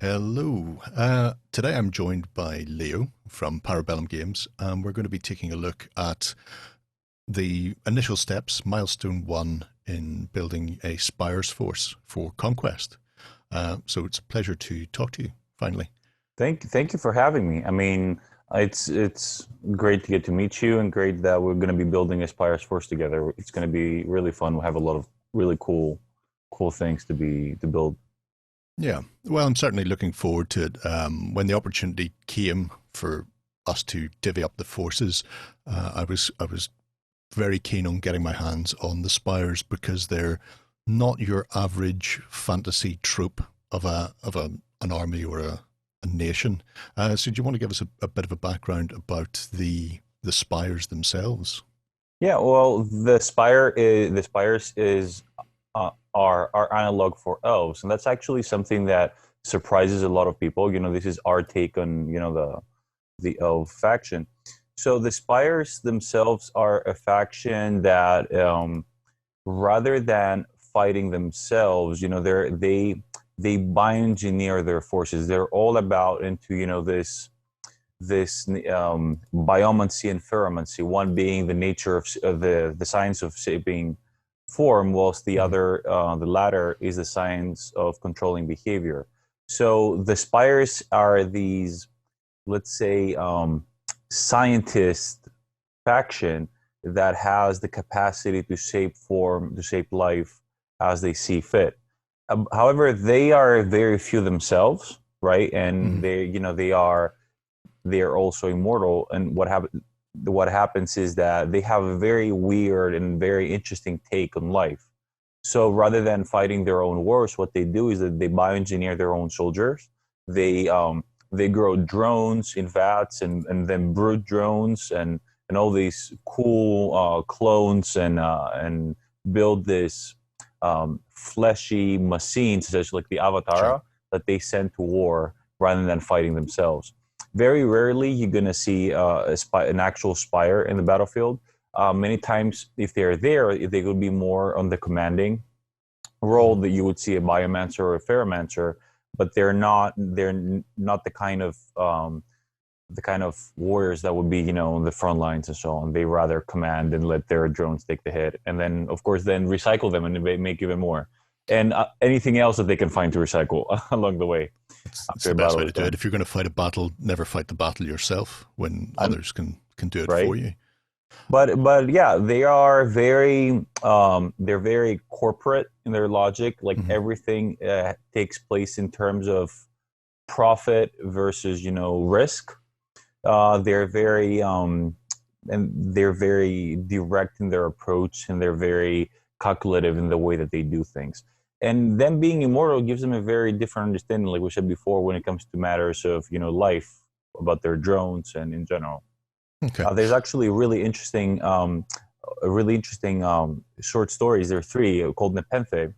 Hello. Today I'm joined by Leo from Para Bellum Games, and we're going to be taking a look at the initial steps, Milestone One, in building a Spires force for Conquest. So it's a pleasure to talk to you, finally. Thank you for having me. I mean, it's great to get to meet you, and great that we're going to be building Aspires Force together. It's going to be really fun. We have a lot of really cool things to build. Yeah, well, I'm certainly looking forward to it. When the opportunity came for us to divvy up the forces, I was very keen on getting my hands on the Spires because they're not your average fantasy trope of an army or a nation. So, do you want to give us a bit of a background about the Spires themselves? Yeah, well, the Spires is our analog for elves, and that's actually something that surprises a lot of people. This is our take on the elf faction. So the Spires themselves are a faction that rather than fighting themselves, they bioengineer their forces. They're all about into this biomancy and pheromancy. One being the nature of the science of shaping form, whilst the Mhm. other, the latter, is the science of controlling behavior. So the Spires are these, let's say, scientist faction that has the capacity to shape form, to shape life as they see fit. However, they are very few themselves, right? And Mhm. they are also immortal. And what happens is that they have a very weird and very interesting take on life. So rather than fighting their own wars, what they do is that they bioengineer their own soldiers. They grow drones in vats and then brood drones and all these cool clones and build this fleshy machines, such like the Sure. Avatara, that they send to war rather than fighting themselves. Very rarely you're gonna see an actual spire in the battlefield. Many times, if they're there, they would be more on the commanding role Mhm. that you would see a biomancer or a ferromancer, but they're not. They're not the kind of warriors that would be, on the front lines and so on. They rather command and let their drones take the hit, and then of course then recycle them and make even more, and anything else that they can find to recycle along the way It's after the a best battle way is to do it. done. If you're going to fight a battle, never fight the battle yourself when And others can do it for right. you. But yeah, they're very corporate in their logic. Like Mhm. everything takes place in terms of profit versus risk. They're very and they're very direct in their approach, and they're very calculative in the way that they do things. And them being immortal gives them a very different understanding, like we said before, when it comes to matters of life, about their drones and in general. Okay. There's actually a really interesting short stories. There are three called Nepenthe,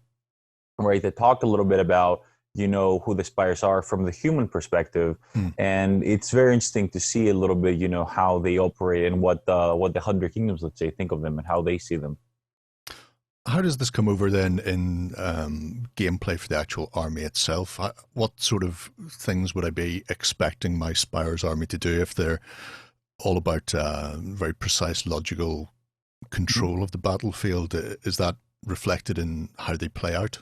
right? That talk a little bit about who the spires are from the human perspective, Hmm. and it's very interesting to see a little bit how they operate and what the Hundred Kingdoms, let's say, think of them and how they see them. How does this come over then in gameplay for the actual army itself? What sort of things would I be expecting my Spires army to do if they're all about very precise logical control of the battlefield? Is that reflected in how they play out?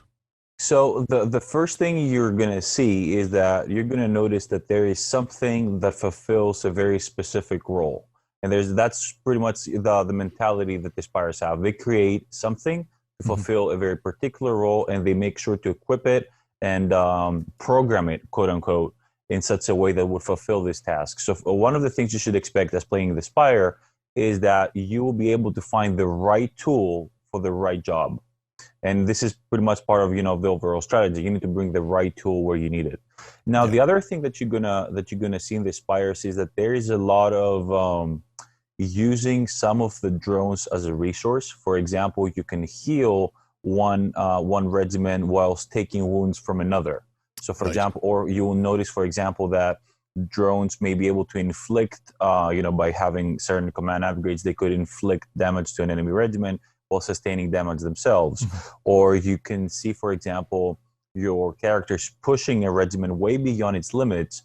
So the first thing you're gonna see is that you're gonna notice that there is something that fulfills a very specific role, and that's pretty much the mentality that the Spires have. They create something to Hmm. fulfill a very particular role, and they make sure to equip it and program it, quote unquote, in such a way that would fulfill this task. So one of the things you should expect as playing the Spire is that you will be able to find the right tool for the right job, and this is pretty much part of the overall strategy. You need to bring the right tool where you need it. Now, Yeah. the other thing that you're gonna see in the Spires is that there is a lot of using some of the drones as a resource. For example, you can heal one regiment whilst taking wounds from another. So, for Right. example, or you will notice, for example, that drones may be able to inflict, by having certain command upgrades, they could inflict damage to an enemy regiment while sustaining damage themselves. Mhm. Or you can see, for example, your characters pushing a regiment way beyond its limits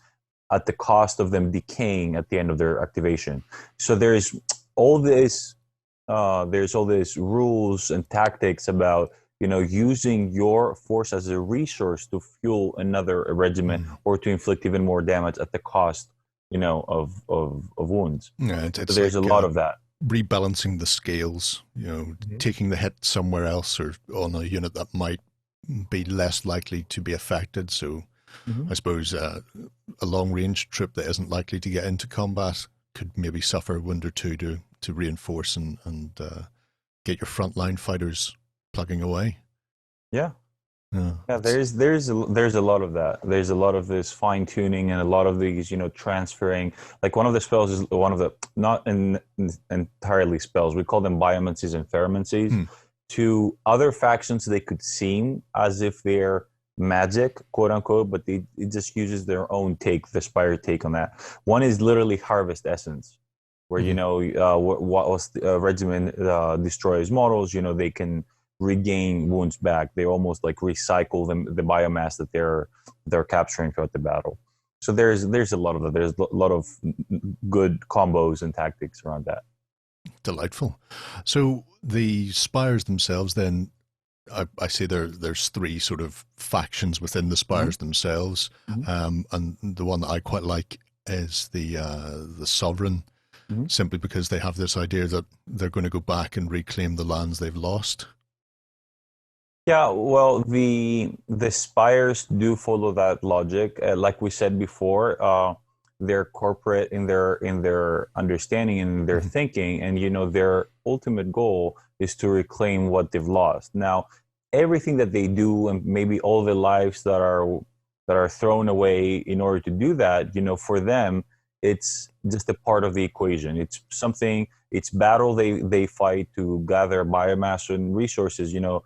at the cost of them decaying at the end of their activation. So there's all this rules and tactics about, you know, using your force as a resource to fuel another regiment or to inflict even more damage at the cost, you know, of wounds. Yeah, so there's like, a lot of that. Rebalancing the scales, you know, taking the hit somewhere else or on a unit that might be less likely to be affected. So I suppose a long-range troop that isn't likely to get into combat could maybe suffer a wound or two to reinforce and get your frontline fighters plugging away. Yeah. Yeah, there's a lot of that. There's a lot of this fine tuning and a lot of these, you know, transferring. Like one of the spells is one of the not entirely spells. We call them biomancies and pheromancies. To other factions, they could seem as if they're magic, quote unquote, but it just uses their own take, the Spire take on that. One is literally harvest essence, where you know what was the regiment destroys models. You know, they can regain wounds back. They almost like recycle the biomass that they're capturing throughout the battle. So there's a lot of that. There's a lot of good combos and tactics around that. Delightful. So the Spires themselves, then, I say there's three sort of factions within the Spires themselves, and the one that I quite like is the Sovereign, simply because they have this idea that they're going to go back and reclaim the lands they've lost. Yeah, well, the Spires do follow that logic. Like we said before, they're corporate in their understanding and their thinking, and you know their ultimate goal is to reclaim what they've lost. Now, everything that they do, and maybe all the lives that are thrown away in order to do that, you know, for them, it's just a part of the equation. It's something. It's battle they fight to gather biomass and resources. You know,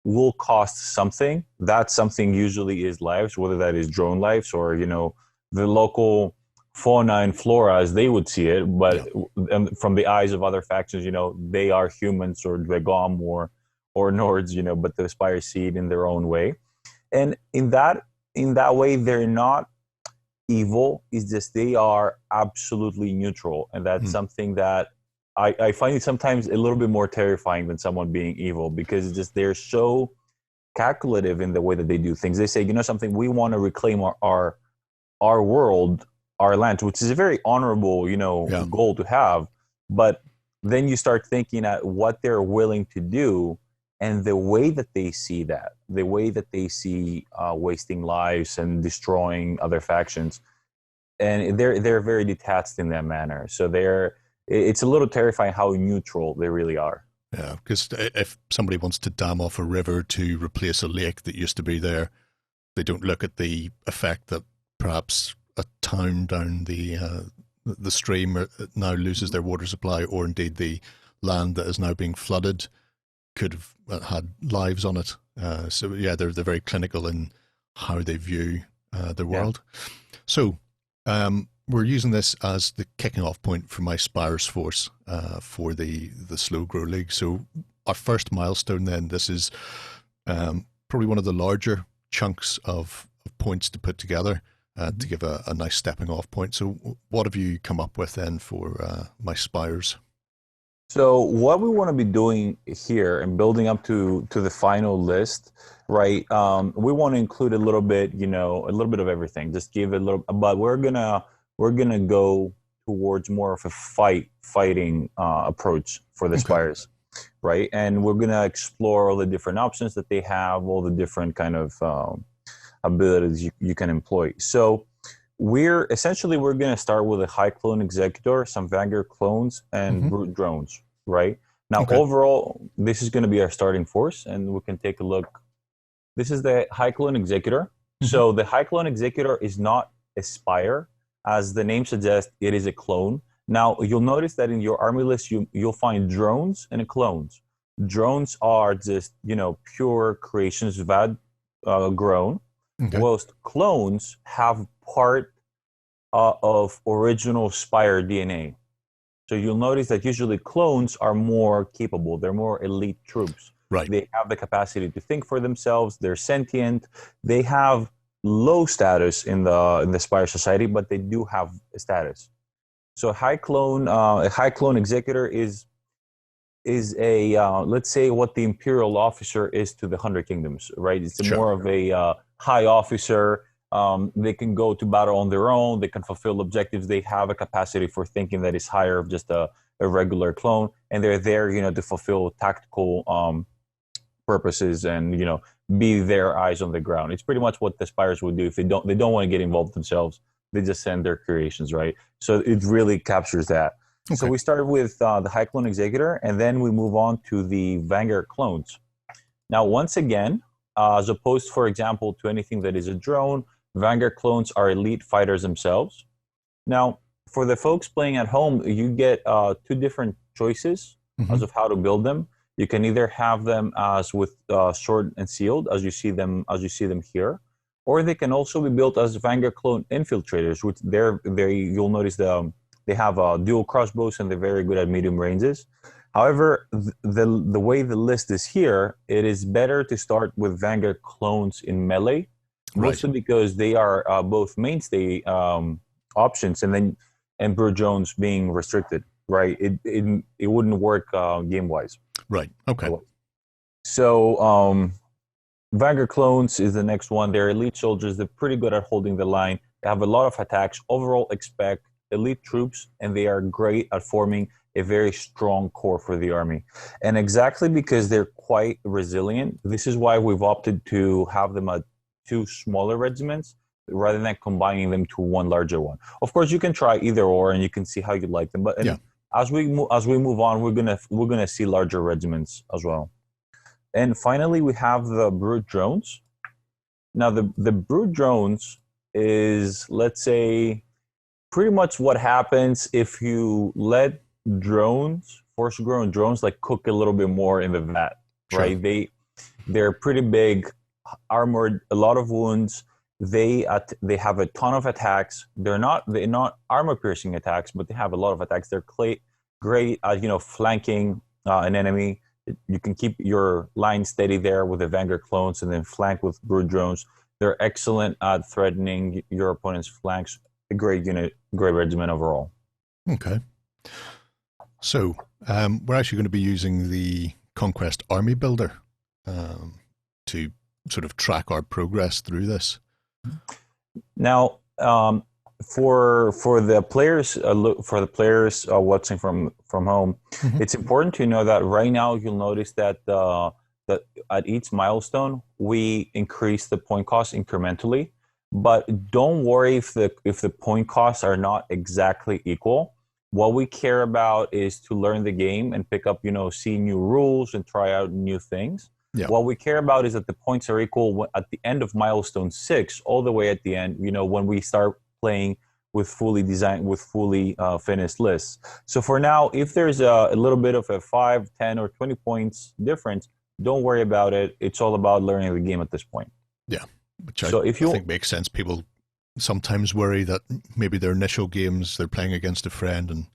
will cost something. That something usually is lives, whether that is drone lives or, you know, the local fauna and flora as they would see it. But from the eyes of other factions, you know, they are humans or Dregom or Nords, you know, but the Spires see it in their own way. And in that way, they're not evil. It's just they are absolutely neutral. And that's something that I find it sometimes a little bit more terrifying than someone being evil, because it's just they're so calculative in the way that they do things. They say, you know something, we want to reclaim our world, our land, which is a very honorable, you know, goal to have. But then you start thinking at what they're willing to do and the way that they see that, the way that they see wasting lives and destroying other factions. And they're very detached in that manner. So it's a little terrifying how neutral they really are. Yeah, because if somebody wants to dam off a river to replace a lake that used to be there, they don't look at the effect that perhaps a town down the stream now loses their water supply, or indeed the land that is now being flooded could have had lives on it. So yeah, they're very clinical in how they view the world. So we're using this as the kicking off point for my Spires force for the Slow Grow League. So our first milestone then, this is probably one of the larger chunks of points to put together to give a nice stepping off point. So what have you come up with then for my Spires? So what we want to be doing here and building up to the final list, right? We want to include a little bit, you know, a little bit of everything. Just give it a little, but we're gonna go towards more of a fighting approach for the Spires, right? And we're gonna explore all the different options that they have, all the different kind of abilities you can employ. So we're gonna start with a high clone executor, some Vanguard clones, and brute drones, right? Now, overall, this is gonna be our starting force, and we can take a look. This is the high clone executor. So the high clone executor is not a Spire. As the name suggests, it is a clone. Now, you'll notice that in your army list, you'll find drones and clones. Drones are just, you know, pure creations VAD grown, whilst clones have part of original Spire DNA. So you'll notice that usually clones are more capable. They're more elite troops. Right. They have the capacity to think for themselves. They're sentient. They have low status in the Spire society, but they do have a status. So a high clone executor is a let's say what the imperial officer is to the 100 kingdoms, right? It's more of a high officer. They can go to battle on their own. They can fulfill objectives. They have a capacity for thinking that is higher of just a regular clone, and they're there, to fulfill tactical purposes and be their eyes on the ground. It's pretty much what the Spires would do if they don't want to get involved themselves. They just send their creations, right? So it really captures that. Okay. So we started with the High Clone Executor, and then we move on to the Vanguard clones. Now, once again, as opposed, for example, to anything that is a drone, Vanguard clones are elite fighters themselves. Now, for the folks playing at home, you get two different choices as of how to build them. You can either have them as with sword and shield, as you see them here, or they can also be built as Vanguard clone infiltrators, which you'll notice they have dual crossbows and they're very good at medium ranges. However, the way the list is here, it is better to start with Vanguard clones in melee, mostly because they are both mainstay options, and Brood drones being restricted, right? It wouldn't work game wise. Right. Okay. So Vanguard clones is the next one. They're elite soldiers. They're pretty good at holding the line. They have a lot of attacks. Overall, expect elite troops, and they are great at forming a very strong core for the army. And exactly because they're quite resilient, this is why we've opted to have them at two smaller regiments rather than combining them to one larger one. Of course, you can try either or, and you can see how you like them. But as we move on, we're gonna see larger regiments as well. And finally, we have the Brood drones. Now, the Brood drones is, let's say, pretty much what happens if you let force-grown drones, like cook a little bit more in the vat, right? They're pretty big, armored, a lot of wounds. They have a ton of attacks. They're not armor-piercing attacks, but they have a lot of attacks. They're great at flanking an enemy. You can keep your line steady there with the Vanguard clones and then flank with Brood drones. They're excellent at threatening your opponent's flanks. A great unit, great regiment overall. Okay. So we're actually going to be using the Conquest Army Builder to sort of track our progress through this. Now, for the players watching from home, it's important to know that right now you'll notice that that at each milestone we increase the point cost incrementally. But don't worry if the point costs are not exactly equal. What we care about is to learn the game and pick up, see new rules and try out new things. Yeah. What we care about is that the points are equal at the end of milestone 6, all the way at the end, when we start playing with fully finished lists. So for now, if there's a little bit of a 5, 10, or 20 points difference, don't worry about it. It's all about learning the game at this point. Yeah. Which I think makes sense. People sometimes worry that maybe their initial games they're playing against a friend and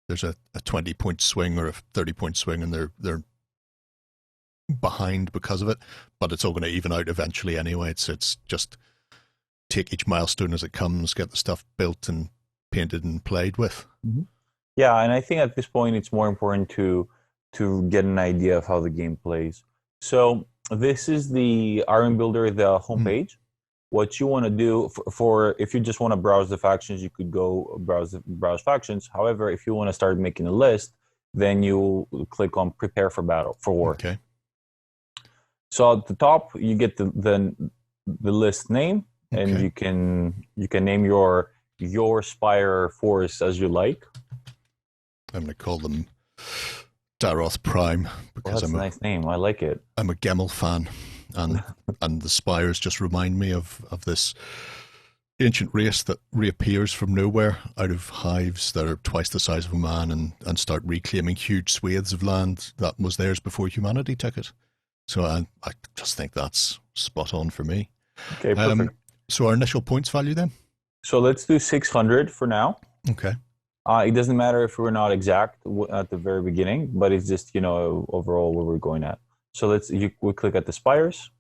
there's a 20-point swing or a 30-point swing and they're behind because of it, but it's all going to even out eventually anyway. It's just take each milestone as it comes, get the stuff built and painted and played with. Yeah, and I think at this point it's more important to get an idea of how the game plays. So this is the Army Builder, the homepage. What you want to do for if you just want to browse the factions, you could go browse factions. However, if you want to start making a list, then you click on Prepare for Battle for War. Okay. So at the top, you get the list name, and you can name your Spire force as you like. I'm going to call them Daroth Prime because that's a nice name. I like it. I'm a Gemmel fan. And the Spires just remind me of this ancient race that reappears from nowhere out of hives that are twice the size of a man and start reclaiming huge swathes of land that was theirs before humanity took it. So I just think that's spot on for me. Okay, perfect. So our initial points value then? So let's do 600 for now. Okay. It doesn't matter if we're not exact at the very beginning, but it's just, overall where we're going at. So we click at the Spires.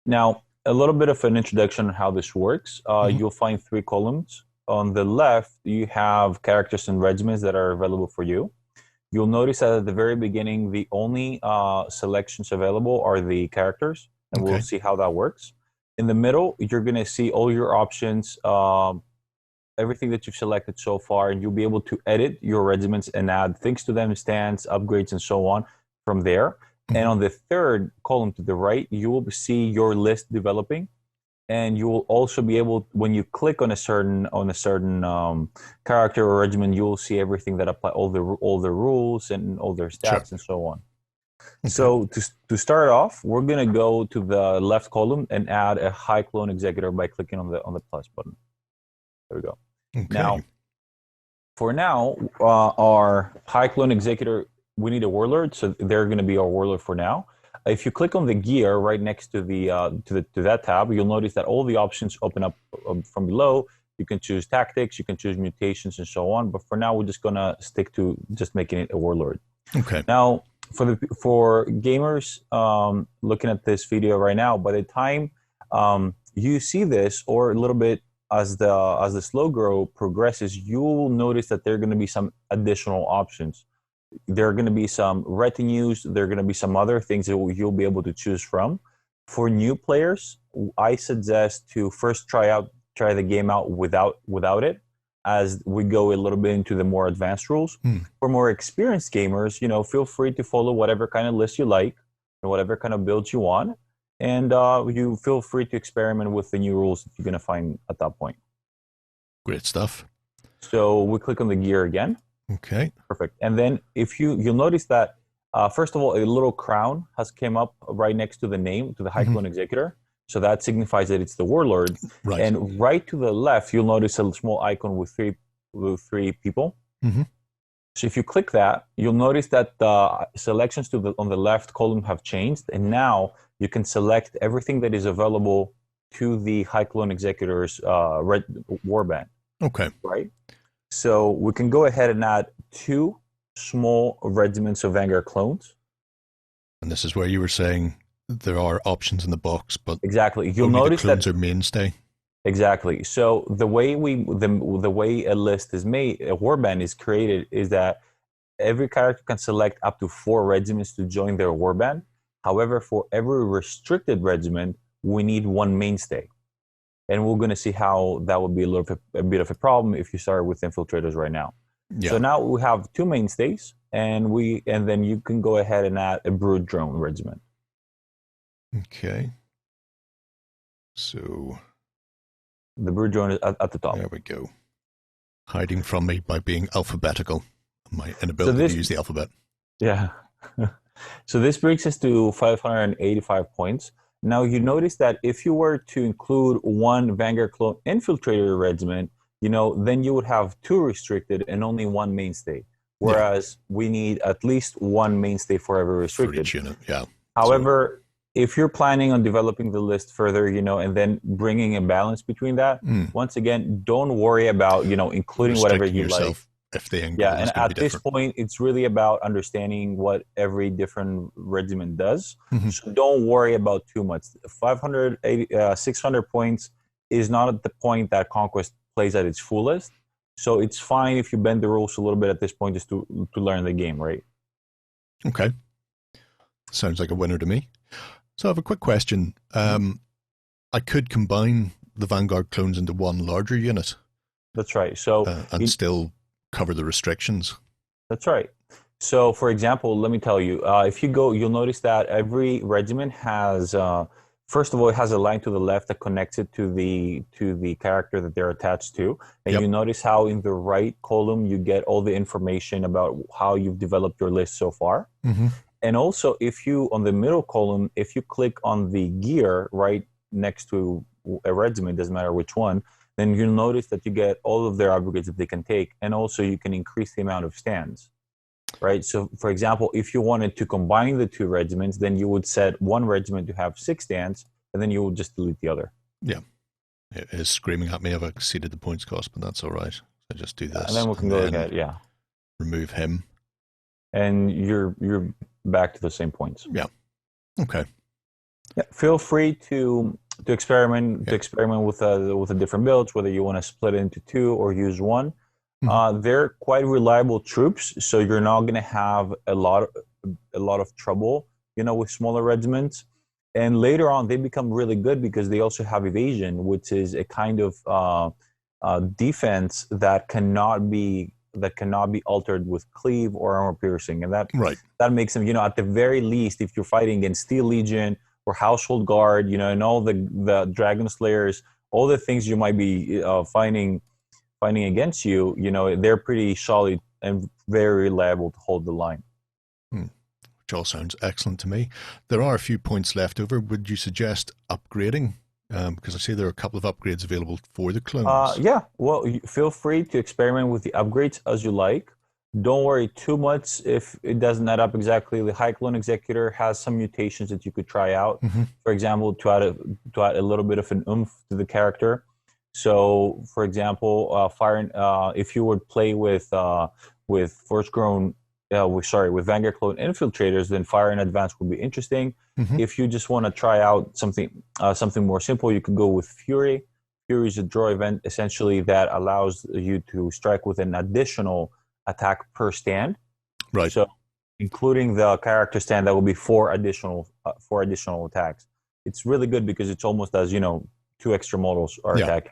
Now, a little bit of an introduction on how this works. You'll find 3 columns. On the left, you have characters and regiments that are available for you. You'll notice that at the very beginning, the only selections available are the characters, and we'll see how that works. In the middle, you're going to see all your options, everything that you've selected so far, and you'll be able to edit your regiments and add things to them, stands, upgrades, and so on from there. And on the third column to the right, you will see your list developing, and you will also be able, when you click on a certain character or regiment, you will see everything that apply, all the rules and all their stats and so on. So to start off, we're gonna go to the left column and add a high clone executor by clicking on the plus button. There we go. Now, for now, our high clone executor, we need a warlord, so they're going to be our warlord for now. If you click on the gear right next to that tab, you'll notice that all the options open up from below. You can choose tactics, you can choose mutations, and so on. But for now, we're just going to stick to just making it a warlord. Okay. Now, for gamers looking at this video right now, by the time you see this, or a little bit as the slow grow progresses, you will notice that there are going to be some additional options. There are going to be some retinues. There are going to be some other things that you'll be able to choose from. For new players, I suggest to first try the game out without it, as we go a little bit into the more advanced rules. For more experienced gamers, feel free to follow whatever kind of list you like and whatever kind of builds you want, and you feel free to experiment with the new rules that you're going to find at that point. Great stuff. So we click on the gear again. Okay. Perfect. And then you'll notice that, first of all, a little crown has came up right next to the name, to the High Clone Executor. So that signifies that it's the warlord. Right. And right to the left, you'll notice a small icon with three people. So if you click that, you'll notice that the selections on the left column have changed. And now you can select everything that is available to the High Clone Executor's warband. Okay. Right? So we can go ahead and add 2 small regiments of Vanguard clones. And this is where you were saying there are options in the box, but exactly, you'll notice the clones are mainstay. Exactly. So the way the way a list is made, a warband is created, is that every character can select up to 4 regiments to join their warband. However, for every restricted regiment, we need 1 mainstay. And we're going to see how that would be a bit of a problem if you start with infiltrators right now. Yeah. So now we have 2 mainstays, and then you can go ahead and add a brood drone regiment. Okay. So the brood drone is at the top. There we go. Hiding from me by being alphabetical. My inability to use the alphabet. Yeah. So this brings us to 585 points. Now, you notice that if you were to include 1 Vanguard Clone Infiltrator regiment, then you would have 2 restricted and only 1 mainstay. Whereas we need at least 1 mainstay for every restricted. For each unit, yeah. However, if you're planning on developing the list further, and then bringing a balance between that, once again, don't worry about, including whatever you like. If they and at this point, it's really about understanding what every different regiment does. So don't worry about too much. 600 points is not at the point that Conquest plays at its fullest. So it's fine if you bend the rules a little bit at this point just to learn the game, right? Okay. Sounds like a winner to me. So I have a quick question. I could combine the Vanguard clones into 1 larger unit. That's right. So and still cover the restrictions. That's right. So, for example, let me tell you, if you go, you'll notice that every regiment has, first of all, it has a line to the left that connects it to the character that they're attached to. And you notice how in the right column you get all the information about how you've developed your list so far. And also, on the middle column, if you click on the gear right next to a regiment, doesn't matter which one, then you'll notice that you get all of their upgrades that they can take, and also you can increase the amount of stands, right? So, for example, if you wanted to combine the 2 regiments, then you would set 1 regiment to have 6 stands, and then you would just delete the other. Yeah. It is screaming at me I've exceeded the points cost, but that's all right. So just do this. And then we can go ahead, remove him. And you're back to the same points. Yeah. Okay. Yeah, feel free to experiment with the different builds, whether you want to split it into two or use one. They're quite reliable troops, so you're not going to have a lot of trouble, with smaller regiments. And later on, they become really good because they also have evasion, which is a kind of defense that cannot be altered with cleave or armor piercing, and that makes them, at the very least, if you're fighting against Steel Legion or Household Guard, and all the Dragon Slayers, all the things you might be finding against you, they're pretty solid and very reliable to hold the line. Which all sounds excellent to me. There are a few points left over. Would you suggest upgrading? Because I see there are a couple of upgrades available for the clones. Yeah, well, feel free to experiment with the upgrades as you like. Don't worry too much if it doesn't add up exactly. The High Clone Executor has some mutations that you could try out. For example, to add a little bit of an oomph to the character. So, for example, if you would play with with Vanguard Clone Infiltrators, then Fire in Advance would be interesting. If you just want to try out something more simple, you could go with Fury. Fury is a draw event essentially that allows you to strike with an additional attack per stand. Right. So, including the character stand, that will be four additional attacks. It's really good because it's almost as two extra models are attacking.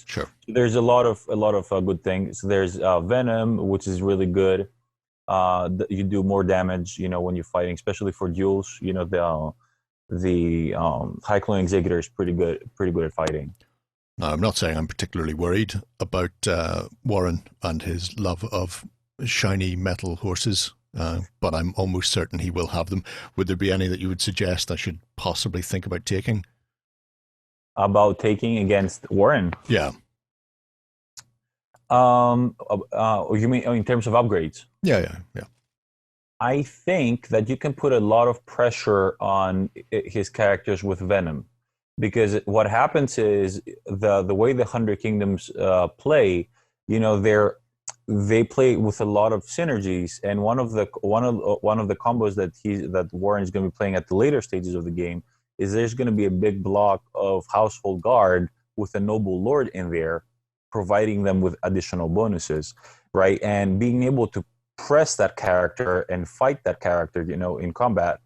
Sure. So there's a lot of good things. There's Venom, which is really good. You do more damage, when you're fighting, especially for duels. The High Clone Executor is pretty good at fighting. Now, I'm not saying I'm particularly worried about Warren and his love of shiny metal horses, but I'm almost certain he will have them. Would there be any that you would suggest I should possibly think about taking? About taking against Warren? Yeah. You mean in terms of upgrades? Yeah. I think that you can put a lot of pressure on his characters with Venom, because what happens is the way the 100 Kingdoms play, they play with a lot of synergies, and one of the combos that Warren is going to be playing at the later stages of the game is there's going to be a big block of Household Guard with a Noble Lord in there, providing them with additional bonuses, right? And being able to press that character and fight that character, in combat,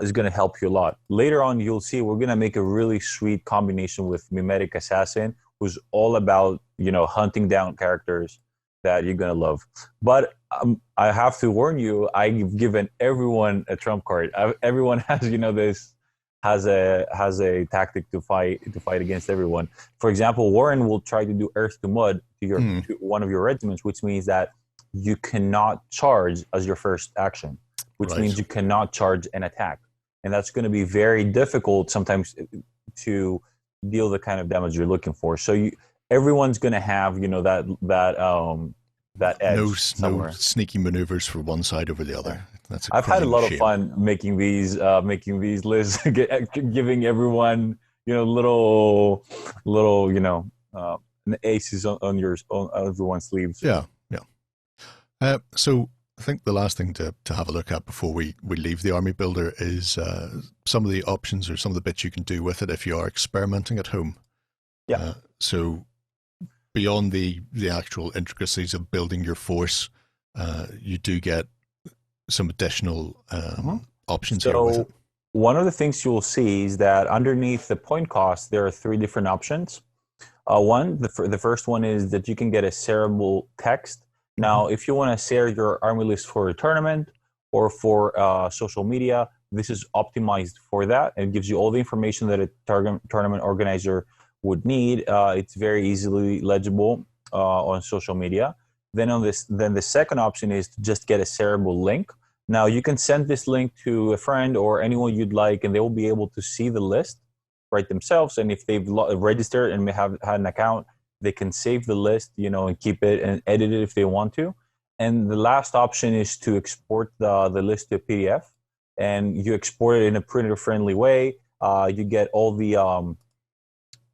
is going to help you a lot. Later on, you'll see we're going to make a really sweet combination with Mimetic Assassin, who's all about, hunting down characters that you're going to love. But I have to warn you, I've given everyone a trump card. Everyone has, this has a tactic to fight against everyone. For example, Warren will try to do Earth to Mud to one of your regiments, which means that you cannot charge as your first action, which means you cannot charge an attack, and that's going to be very difficult sometimes to deal the kind of damage you're looking for. So everyone's going to have that edge. No sneaky maneuvers for one side over the other. I've had a lot of fun making these lists, giving everyone little aces on everyone's sleeves. Yeah. So I think the last thing to have a look at before we leave the army builder is some of the options or some of the bits you can do with it if you are experimenting at home. Yeah. So beyond the actual intricacies of building your force, you do get some additional options here with it. One of the things you'll see is that underneath the point cost, there are three different options. The first one is that you can get a shareable text. Now, if you want to share your army list for a tournament or for social media, this is optimized for that. It gives you all the information that a tournament organizer would need. It's very easily legible on social media. Then the second option is to just get a shareable link. Now, you can send this link to a friend or anyone you'd like, and they will be able to see the list right themselves. And if they've registered and may have had an account, they can save the list, and keep it and edit it if they want to. And the last option is to export the list to a PDF, and you export it in a printer-friendly way. You get all the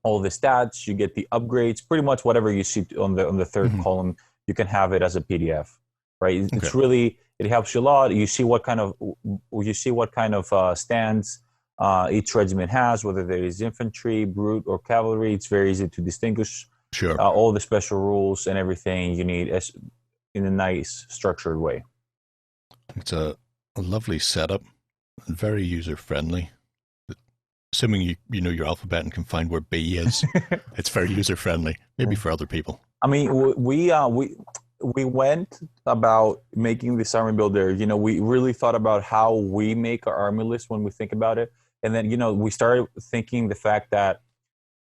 stats, you get the upgrades, pretty much whatever you see on the third column, you can have it as a PDF, right? It's really it helps you a lot. You see what kind of stands each regiment has, whether there is infantry, brute, or cavalry. It's very easy to distinguish. Sure. All the special rules and everything you need in a nice, structured way. It's a lovely setup, very user-friendly. Assuming you know your alphabet and can find where B is, it's very user-friendly, maybe for other people. I mean, we went about making this army builder. You know, we really thought about how we make our army list when we think about it. And then, you know, we started thinking the fact that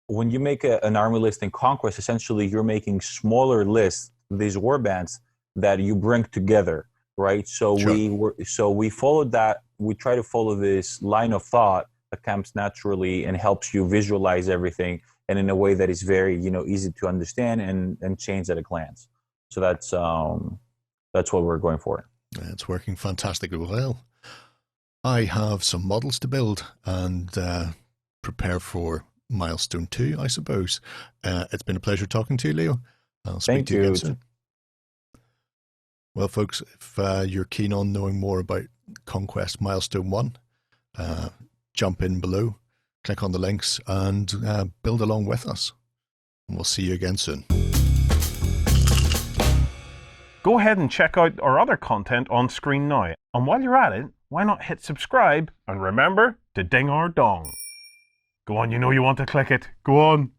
when you make an army list in Conquest, essentially you're making smaller lists, these war bands that you bring together, right? So Sure. we followed that. We try to follow this line of thought that comes naturally and helps you visualize everything, and in a way that is very, you know, easy to understand and change at a glance. So that's what we're going for. It's working fantastically well. I have some models to build and prepare for Milestone 2, I suppose. It's been a pleasure talking to you, Leo. I'll speak to you again soon. Well, folks, if you're keen on knowing more about Conquest Milestone 1, jump in below, click on the links, and build along with us. And we'll see you again soon. Go ahead and check out our other content on screen now. And while you're at it, why not hit subscribe and remember to ding our dong. Go on, you know you want to click it. Go on.